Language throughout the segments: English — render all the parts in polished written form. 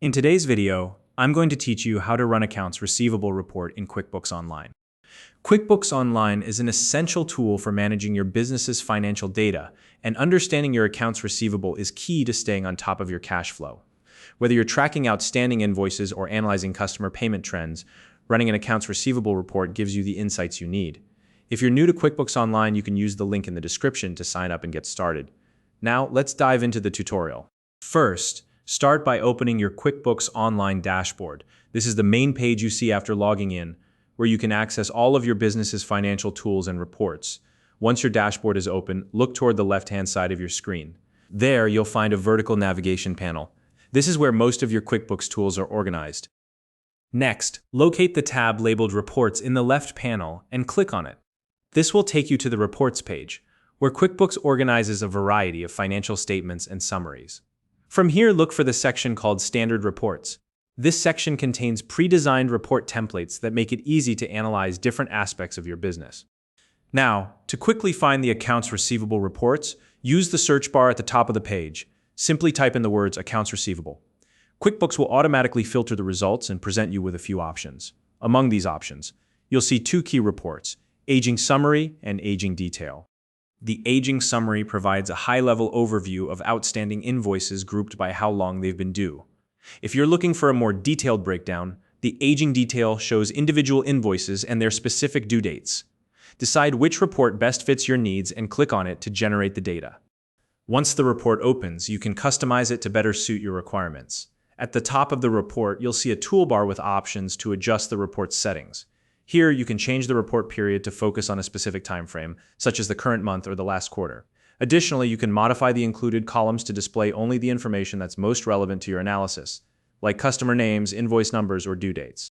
In today's video, I'm going to teach you how to run accounts receivable report in QuickBooks Online. QuickBooks Online is an essential tool for managing your business's financial data, and understanding your accounts receivable is key to staying on top of your cash flow. Whether you're tracking outstanding invoices or analyzing customer payment trends, running an accounts receivable report gives you the insights you need. If you're new to QuickBooks Online, you can use the link in the description to sign up and get started. Now, let's dive into the tutorial. First, start by opening your QuickBooks Online dashboard. This is the main page you see after logging in, where you can access all of your business's financial tools and reports. Once your dashboard is open, look toward the left-hand side of your screen. There, you'll find a vertical navigation panel. This is where most of your QuickBooks tools are organized. Next, locate the tab labeled Reports in the left panel and click on it. This will take you to the Reports page, where QuickBooks organizes a variety of financial statements and summaries. From here, look for the section called Standard Reports. This section contains pre-designed report templates that make it easy to analyze different aspects of your business. Now, to quickly find the accounts receivable reports, use the search bar at the top of the page. Simply type in the words Accounts Receivable. QuickBooks will automatically filter the results and present you with a few options. Among these options, you'll see two key reports: Aging Summary and Aging Detail. The Aging Summary provides a high-level overview of outstanding invoices grouped by how long they've been due. If you're looking for a more detailed breakdown, the Aging Detail shows individual invoices and their specific due dates. Decide which report best fits your needs and click on it to generate the data. Once the report opens, you can customize it to better suit your requirements. At the top of the report, you'll see a toolbar with options to adjust the report's settings. Here, you can change the report period to focus on a specific time frame, such as the current month or the last quarter. Additionally, you can modify the included columns to display only the information that's most relevant to your analysis, like customer names, invoice numbers, or due dates.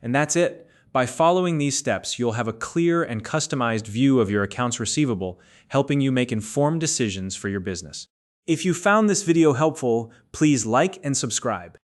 And that's it. By following these steps, you'll have a clear and customized view of your accounts receivable, helping you make informed decisions for your business. If you found this video helpful, please like and subscribe.